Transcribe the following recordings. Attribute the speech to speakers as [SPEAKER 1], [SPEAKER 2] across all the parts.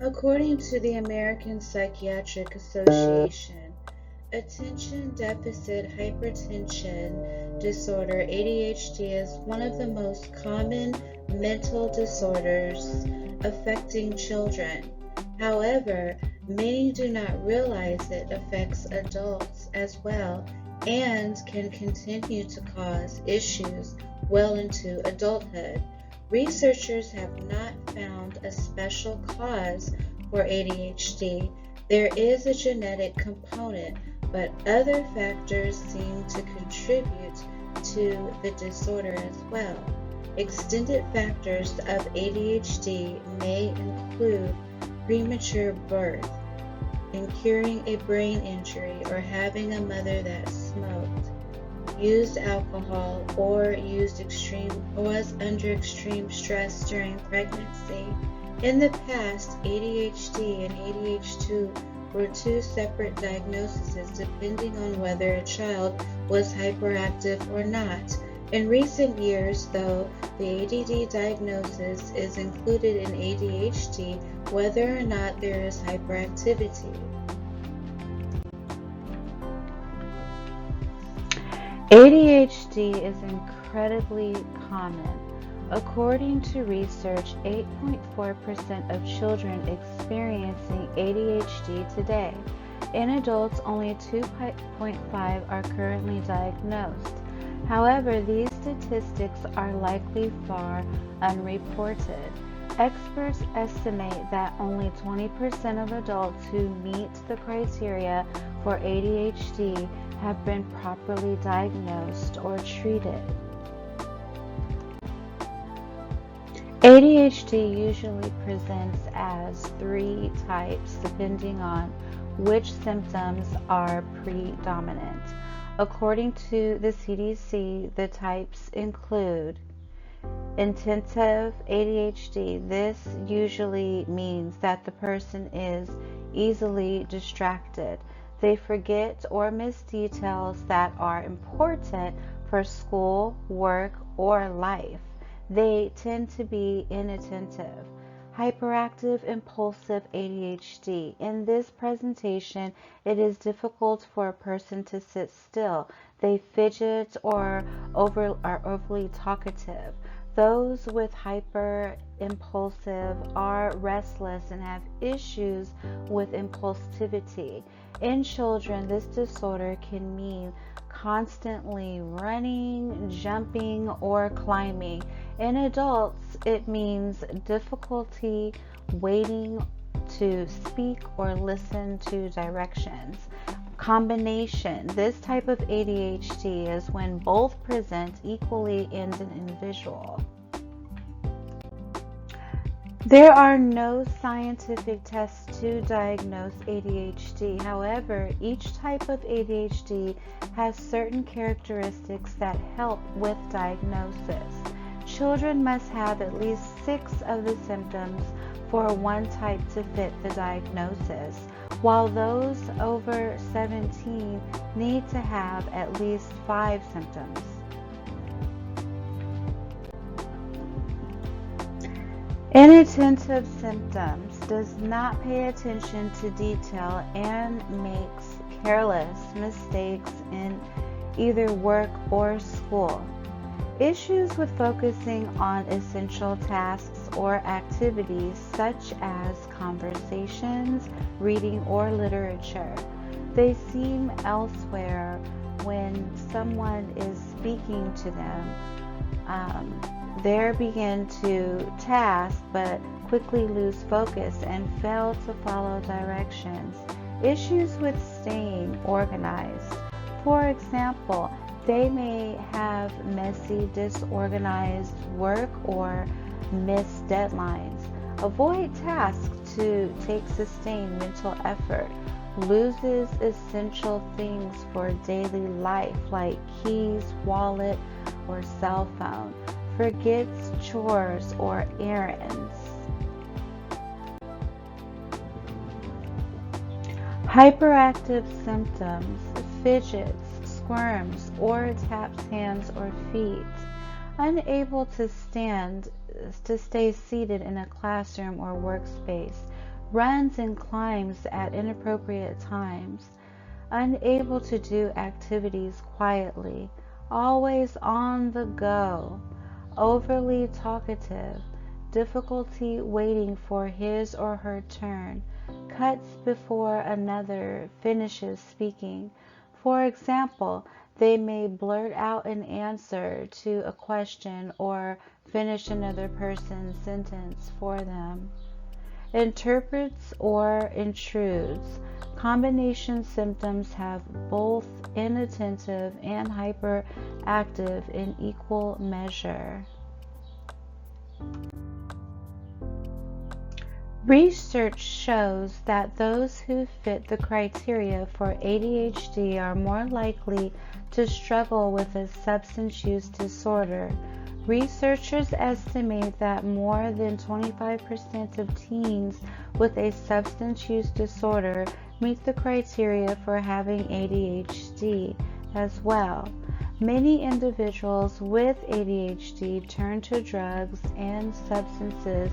[SPEAKER 1] According to the American Psychiatric Association, attention deficit hypertension disorder (ADHD) is one of the most common mental disorders affecting children. However, many do not realize it affects adults as well and can continue to cause issues well into adulthood. Researchers have not found a special cause for ADHD. There is a genetic component, but other factors seem to contribute to the disorder as well. Extended factors of ADHD may include premature birth, incurring a brain injury, or having a mother that smoked, used alcohol, or was under extreme stress during pregnancy. In the past, ADHD and ADHD were two separate diagnoses depending on whether a child was hyperactive or not. In recent years, though, the ADD diagnosis is included in ADHD whether or not there is hyperactivity. ADHD is incredibly common. According to research, 8.4% of children experiencing ADHD today. In adults, only 2.5% are currently diagnosed. However, these statistics are likely far unreported. Experts estimate that only 20% of adults who meet the criteria for ADHD have been properly diagnosed or treated. ADHD usually presents as 3 types depending on which symptoms are predominant. According to the CDC, the types include Inattentive ADHD. This usually means that the person is easily distracted. They forget or miss details that are important for school, work, or life. They tend to be inattentive. Hyperactive impulsive ADHD. In this presentation, it is difficult for a person to sit still. They fidget or are overly talkative. Those with hyper-impulsive are restless and have issues with impulsivity. In children, this disorder can mean constantly running, jumping, or climbing. In adults, it means difficulty waiting to speak or listen to directions. Combination. This type of ADHD is when both present equally in an individual. There are no scientific tests to diagnose ADHD. However, each type of ADHD has certain characteristics that help with diagnosis. Children must have at least 6 of the symptoms for one type to fit the diagnosis, while those over 17 need to have at least 5 symptoms. Inattentive symptoms does not pay attention to detail and makes careless mistakes in either work or school. Issues with focusing on essential tasks or activities such as conversations, reading, or literature. They seem elsewhere when someone is speaking to them. They begin to task but quickly lose focus and fail to follow directions. Issues with staying organized. For example, they may have messy, disorganized work or miss deadlines. Avoid tasks to take sustained mental effort. Loses essential things for daily life like keys, wallet, or cell phone. Forgets chores or errands. Hyperactive symptoms: fidgets, squirms, or taps hands or feet. Unable to stay seated in a classroom or workspace. runs and climbs at inappropriate times, unable to do activities quietly, always on the go, overly talkative, difficulty waiting for his or her turn, cuts before another finishes speaking. For example, they may blurt out an answer to a question or finish another person's sentence for them. Interprets or intrudes. Combination symptoms have both inattentive and hyperactive in equal measure. Research shows that those who fit the criteria for ADHD are more likely to struggle with a substance use disorder. Researchers estimate that more than 25% of teens with a substance use disorder meet the criteria for having ADHD as well. Many individuals with ADHD turn to drugs and substances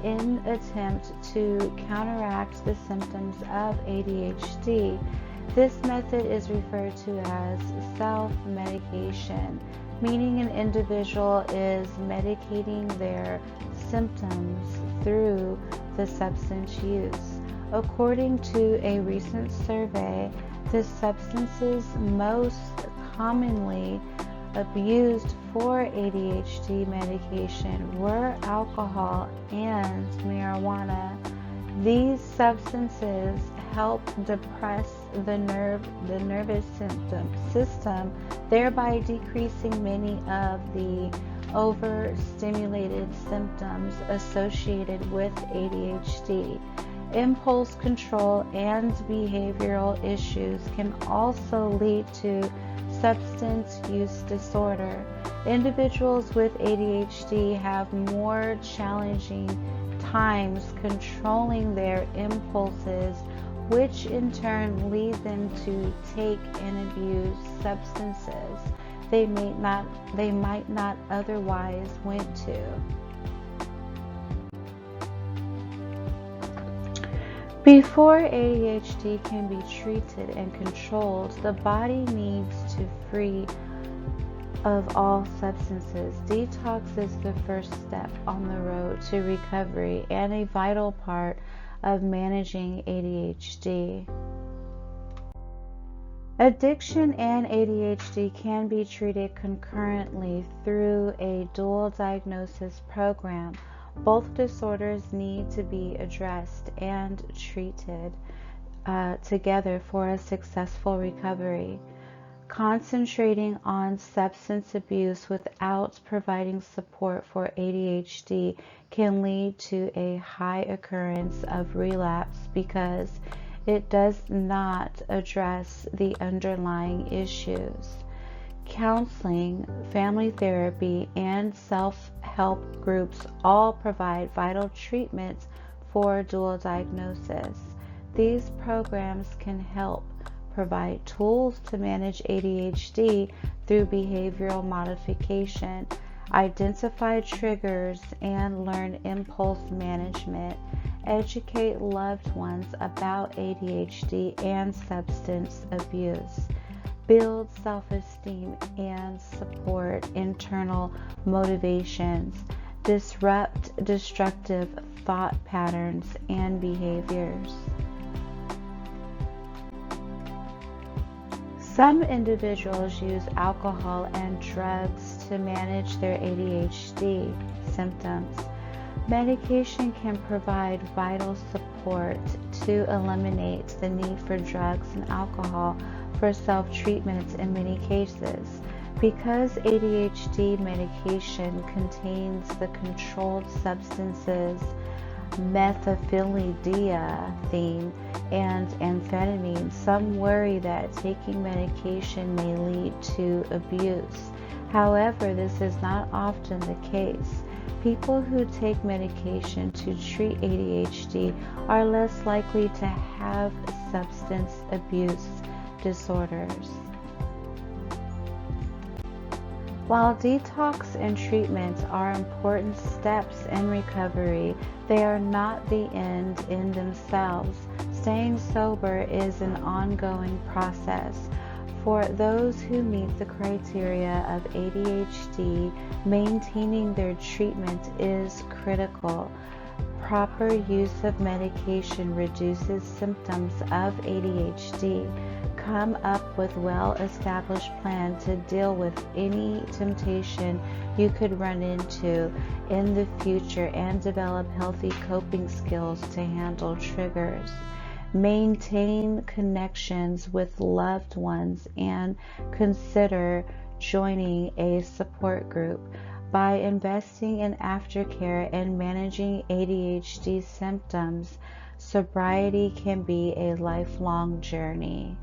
[SPEAKER 1] in an attempt to counteract the symptoms of ADHD. This method is referred to as self-medication, meaning an individual is medicating their symptoms through the substance use. According to a recent survey, the substances most commonly abused for ADHD medication were alcohol and marijuana. These substances help depress the nervous system, thereby decreasing many of the overstimulated symptoms associated with ADHD. Impulse control and behavioral issues can also lead to substance use disorder. Individuals with ADHD have more challenging times controlling their impulses, which in turn lead them to take and abuse substances they might not otherwise went to. Before ADHD can be treated and controlled, the body needs to free of all substances. Detox is the first step on the road to recovery and a vital part of managing ADHD. Addiction and ADHD can be treated concurrently through a dual diagnosis program. Both disorders need to be addressed and treated together for a successful recovery. Concentrating on substance abuse without providing support for ADHD can lead to a high occurrence of relapse because it does not address the underlying issues. Counseling, family therapy, and self-help groups all provide vital treatments for dual diagnosis. These programs can help provide tools to manage ADHD through behavioral modification, identify triggers, and learn impulse management, educate loved ones about ADHD and substance abuse, build self-esteem and support internal motivations, disrupt destructive thought patterns and behaviors. Some individuals use alcohol and drugs to manage their ADHD symptoms. Medication can provide vital support to eliminate the need for drugs and alcohol for self-treatments in many cases. Because ADHD medication contains the controlled substances methylphenidate and amphetamine, some worry that taking medication may lead to abuse. However, this is not often the case. People who take medication to treat ADHD are less likely to have substance abuse disorders. While detox and treatments are important steps in recovery, they are not the end in themselves. Staying sober is an ongoing process. For those who meet the criteria of ADHD, maintaining their treatment is critical. Proper use of medication reduces symptoms of ADHD. Come up with a well-established plan to deal with any temptation you could run into in the future and develop healthy coping skills to handle triggers. Maintain connections with loved ones and consider joining a support group. By investing in aftercare and managing ADHD symptoms, sobriety can be a lifelong journey.